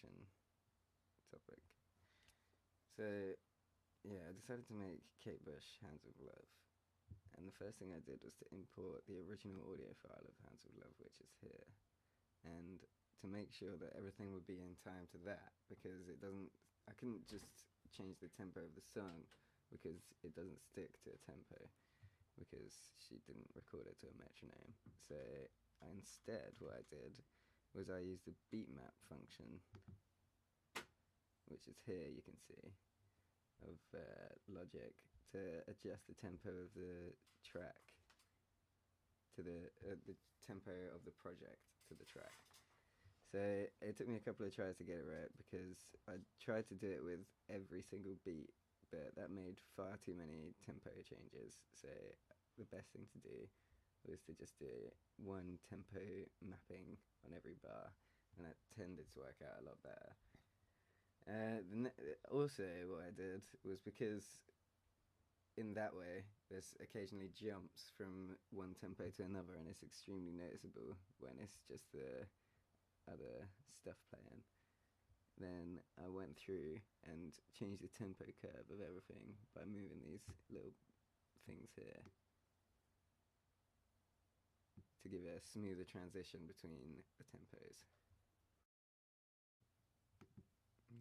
reproduction topic. So, yeah, I decided to make Kate Bush Hands of Love. And the first thing I did was to import the original audio file of Hands of Love, which is here. And to make sure that everything would be in time to that, because I couldn't just change the tempo of the song because it doesn't stick to a tempo, because she didn't record it to a metronome. So instead what I did was I used the beat map function, which is here, you can see, of Logic, to adjust the tempo of the track to the tempo of the project to the track. So it took me a couple of tries to get it right, because I tried to do it with every single beat, but that made far too many tempo changes. So the best thing to do was to just do one tempo mapping on every bar, and that tended to work out a lot better. Also, what I did was, because in that way there's occasionally jumps from one tempo to another, and it's extremely noticeable when it's just the other stuff playing, then I went through and changed the tempo curve of everything by moving these little things here to give a smoother transition between the tempos.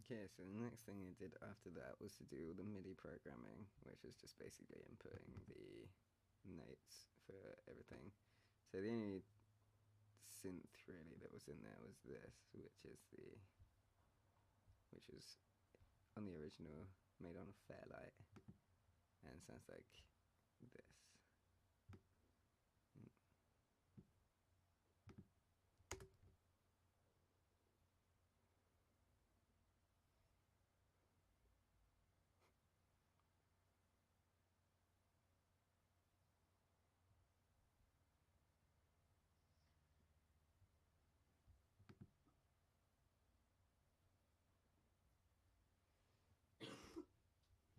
Okay, so the next thing I did after that was to do all the MIDI programming, which was just basically inputting the notes for everything. So the only synth really that was in there was this, which is on the original made on a Fairlight, and sounds like this.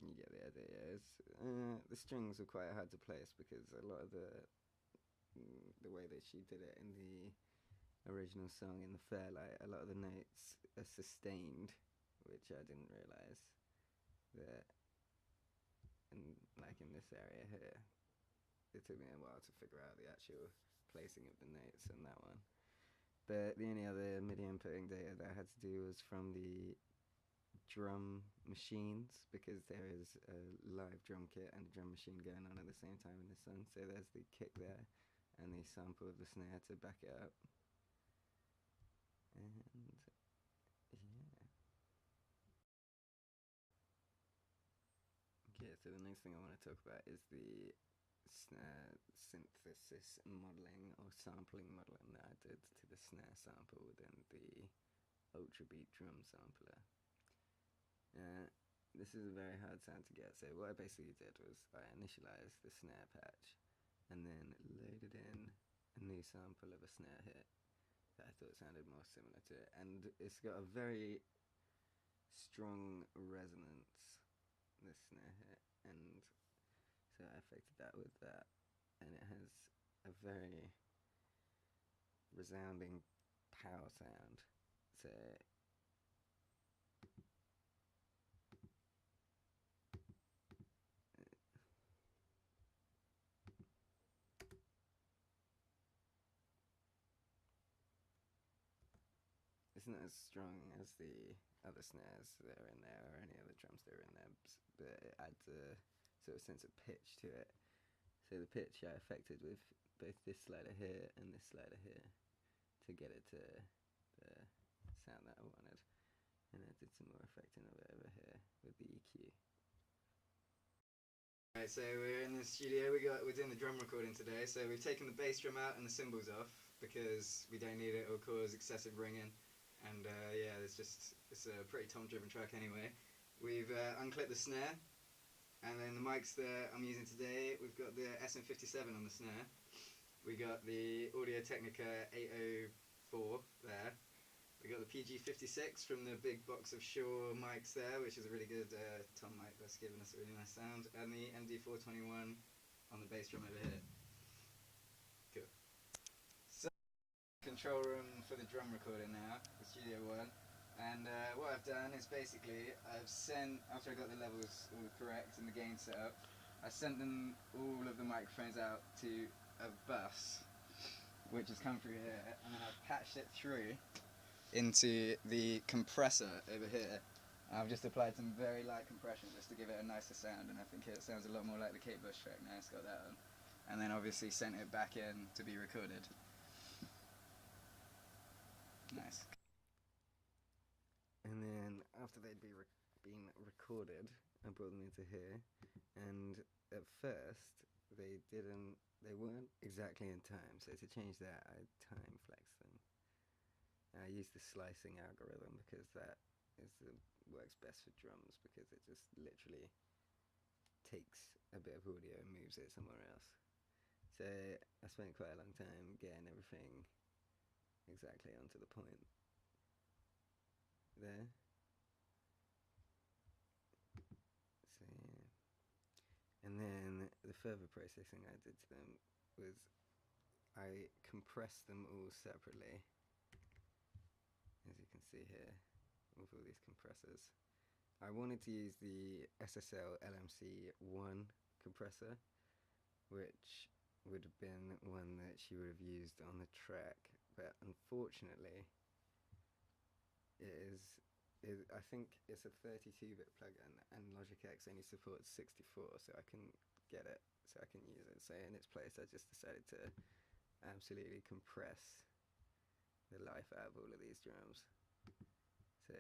You get the idea. The strings were quite hard to place, because a lot of the way that she did it in the original song in the Fairlight, a lot of the notes are sustained, which I didn't realise. That, like in this area here, it took me a while to figure out the actual placing of the notes on that one. But the only other MIDI inputting data that I had to do was from the drum machines, because there is a live drum kit and a drum machine going on at the same time in this song. So there's the kick there and the sample of the snare to back it up. And yeah. Okay, so the next thing I want to talk about is the snare synthesis modeling, or sampling modeling, that I did to the snare sample within the Ultrabeat drum sampler. This is a very hard sound to get, so what I basically did was I initialized the snare patch and then loaded in a new sample of a snare hit that I thought sounded more similar to it, and it's got a very strong resonance, this snare hit, and so I affected that with that, and it has a very resounding power sound. So it's not as strong as the other snares that are in there, or any other drums that are in there, but it adds a sort of sense of pitch to it. So the pitch I affected with both this slider here and this slider here to get it to the sound that I wanted, and I did some more effecting of it over here with the EQ. Right, so we're in the studio, we're doing the drum recording today, so we've taken the bass drum out and the cymbals off because we don't need it, it'll cause excessive ringing, and yeah, it's a pretty tom driven track anyway. We've unclipped the snare, and then the mics that I'm using today, we've got the SM57 on the snare, we got the Audio Technica 804 there, we got the PG56 from the big box of Shure mics there, which is a really good tom mic that's giving us a really nice sound, and the MD421 on the bass drum over here. Cool. So, control room for the drum recording now, the Studio One, and what I've done is basically I've sent, after I got the levels all correct and the gain set up, I sent them all of the microphones out to a bus, which has come through here, and then I've patched it through into the compressor over here. I've just applied some very light compression just to give it a nicer sound, and I think it sounds a lot more like the Kate Bush track now it's got that on. And then obviously sent it back in to be recorded. Nice. And then after they'd been recorded, I brought them into here, and at first they weren't exactly in time, so to change that I time flexed them. And I used the slicing algorithm because that works best for drums, because it just literally takes a bit of audio and moves it somewhere else. So I spent quite a long time getting everything exactly onto the point there. So yeah. And then the further processing I did to them was I compressed them all separately, as you can see here, with all these compressors. I wanted to use the SSL LMC1 compressor, which would have been one that she would have used on the track, but unfortunately I think it's a 32-bit plugin, and Logic X only supports 64, so I couldn't get it, so I can use it. So in its place I just decided to absolutely compress the life out of all of these drums. So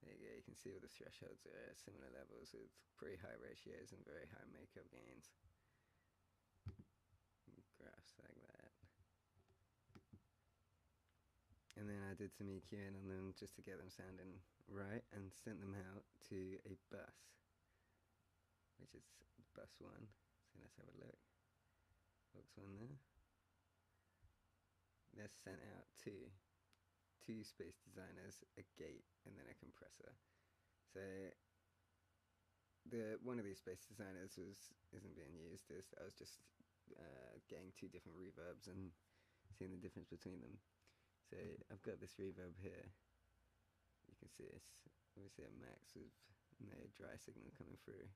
there you go, you can see all the thresholds are at similar levels with pretty high ratios and very high makeup gains. Graphs like that. And then I did some EQing on them just to get them sounding right, and sent them out to a bus, which is bus 1. So let's have a look. Box 1 there. They're sent out to two space designers, a gate, and then a compressor. So one of these space designers isn't being used. I was just getting two different reverbs and seeing the difference between them. So I've got this reverb here. You can see it's obviously a max with no dry signal coming through,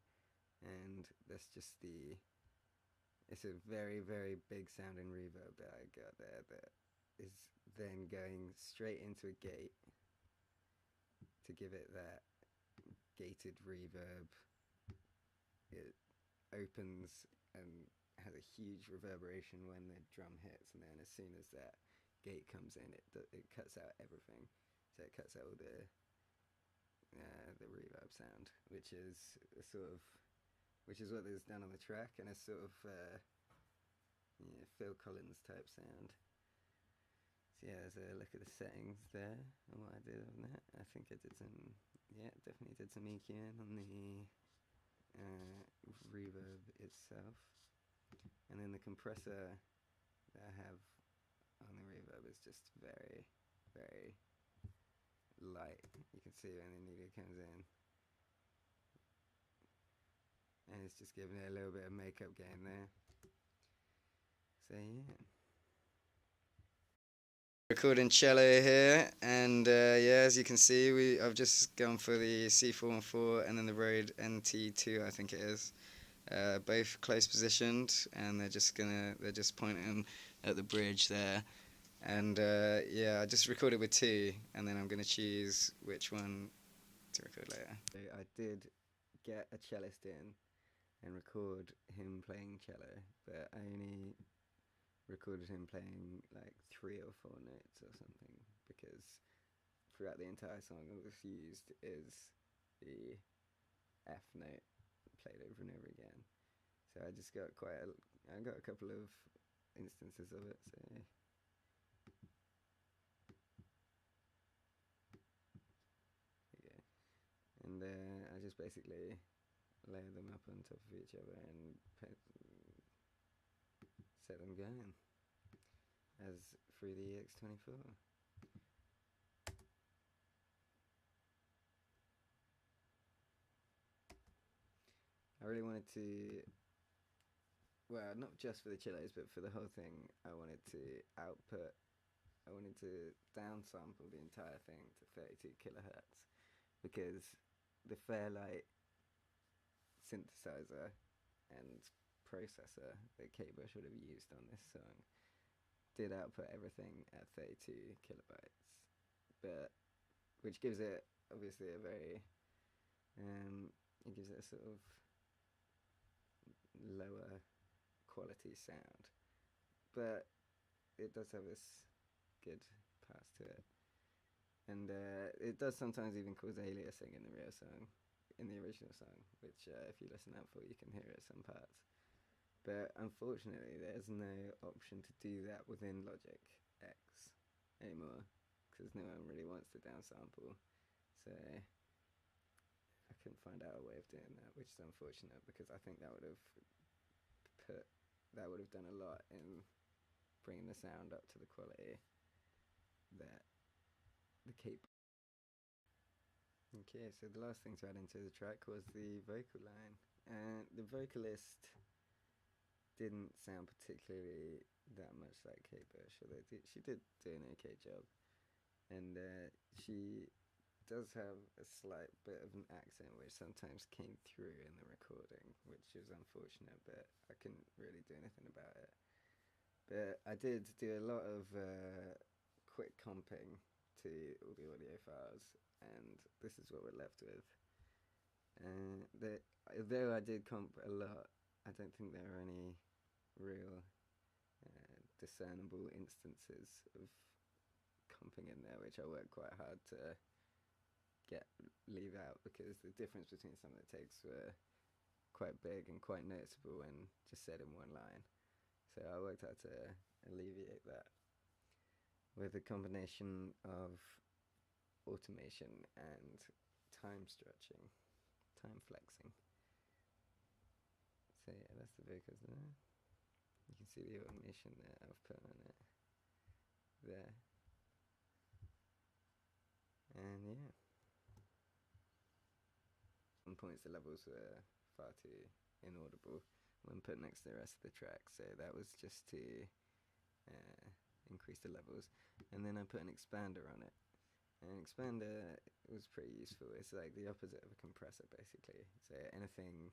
and that's just it's a very, very big sounding reverb that I got there that is then going straight into a gate to give it that gated reverb. It opens and has a huge reverberation when the drum hits, and then as soon as that gate comes in, it cuts out everything. So it cuts out all the reverb sound, which is what is done on the track, and a sort of Phil Collins type sound. So yeah, there's a look at the settings there and what I did on that. I think I did definitely did some EQing on the reverb itself, and then the compressor that I have on the reverb is just very, very light. You can see when the needle comes in, and it's just giving it a little bit of makeup gain there. So yeah, recording cello here, and yeah, as you can see, I've just gone for the C414 and then the Rode NT2, I think it is. Both close positioned, and they're just pointing at the bridge there. And yeah, I just recorded with two, and then I'm going to choose which one to record later. So I did get a cellist in and record him playing cello, but I only recorded him playing like 3 or 4 notes or something, because throughout the entire song all that's used is the F note played over and over again. So I just got I got a couple of instances of it. So yeah, and I just basically layer them up on top of each other and set them going as through the EX24. I really wanted to, well, not just for the cellos, but for the whole thing, I wanted to output I wanted to downsample the entire thing to 32 kilohertz because the Fairlight synthesizer and processor that Kate Bush would have used on this song did output everything at 32 kilobytes, but which gives it obviously a very it gives it a sort of lower quality sound, but it does have this good pass to it, and it does sometimes even cause aliasing in the real song, in the original song, which if you listen out for, you can hear it some parts. But unfortunately, there's no option to do that within Logic X anymore, because no one really wants to downsample. So I couldn't find out a way of doing that, which is unfortunate, because I think that would have done a lot in bringing the sound up to the quality that the Cape. Okay, so the last thing to add into the track was the vocal line, and the vocalist didn't sound particularly that much like Kate Bush, although she did do an okay job, and she does have a slight bit of an accent which sometimes came through in the recording, which is unfortunate, but I couldn't really do anything about it. But I did do a lot of quick comping to all the audio files, and this is what we're left with. Though I did comp a lot, I don't think there are any real discernible instances of comping in there, which I worked quite hard to leave out, because the difference between some of the takes were quite big and quite noticeable when just said in one line. So I worked hard to alleviate that with a combination of automation and time stretching, time flexing. So yeah, that's the vocals there. You can see the automation that I've put on it there. And yeah, at some points the levels were far too inaudible when put next to the rest of the track, so that was just to increase the levels. And then I put an expander on it. An expander was pretty useful. It's like the opposite of a compressor, basically. So anything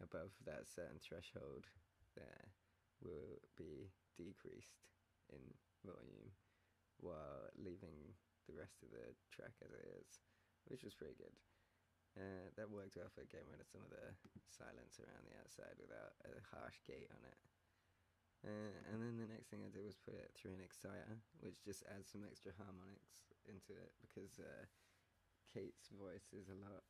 above that certain threshold there will be decreased in volume while leaving the rest of the track as it is, which was pretty good. That worked well for getting rid of some of the silence around the outside without a harsh gate on it. And then the next thing I did was put it through an exciter, which just adds some extra harmonics into it, because Kate's voice is a lot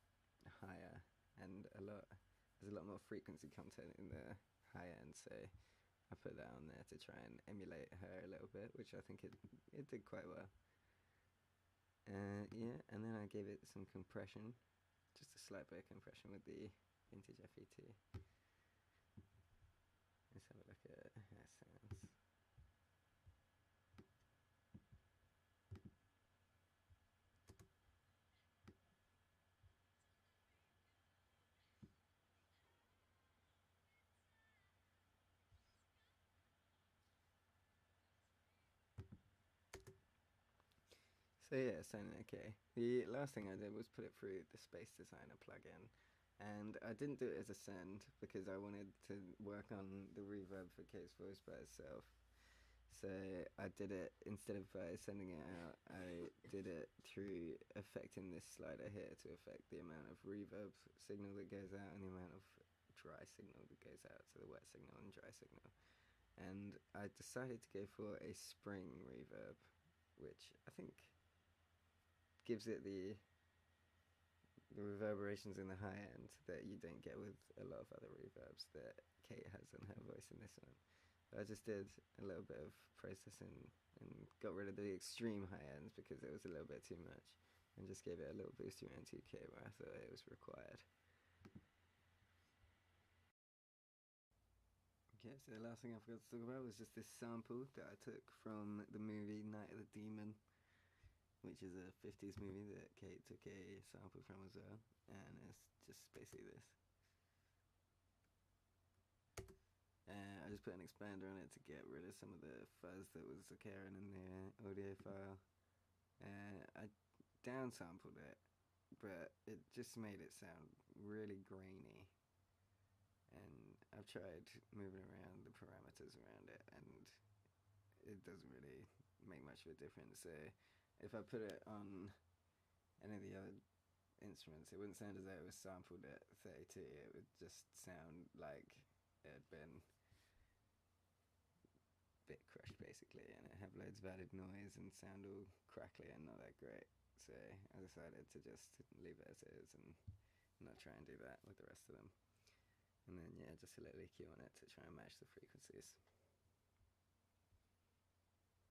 higher and there's a lot more frequency content in the high end, so I put that on there to try and emulate her a little bit, which I think it did quite well. Yeah, and then I gave it some compression, just a slight bit of compression with the vintage FET. Let's have a look at how it sounds. So yeah, sounding okay. The last thing I did was put it through the Space Designer plugin, and I didn't do it as a send because I wanted to work on the reverb for Kate's voice by itself. So I did it, instead of sending it out, I did it through affecting this slider here to affect the amount of reverb signal that goes out and the amount of dry signal that goes out, so the wet signal and dry signal. And I decided to go for a spring reverb, which I think gives it the reverberations in the high end that you don't get with a lot of other reverbs that Kate has in her voice in this one. I just did a little bit of processing and got rid of the extreme high ends because it was a little bit too much, and just gave it a little boost around 2K where I thought it was required. Okay, so the last thing I forgot to talk about was just this sample that I took from the movie Night of the Demon, which is a 50s movie that Kate took a sample from as well, and it's just basically this. I just put an expander on it to get rid of some of the fuzz that was occurring in the audio file. I downsampled it, but it just made it sound really grainy. And I've tried moving around the parameters around it, and it doesn't really make much of a difference. So if I put it on any of the other instruments, it wouldn't sound as though it was sampled at 32. It would just sound like it had been bit crushed basically, and it have loads of added noise and sound all crackly and not that great. So I decided to just leave it as it is and not try and do that with the rest of them. And then yeah, just a little EQ on it to try and match the frequencies.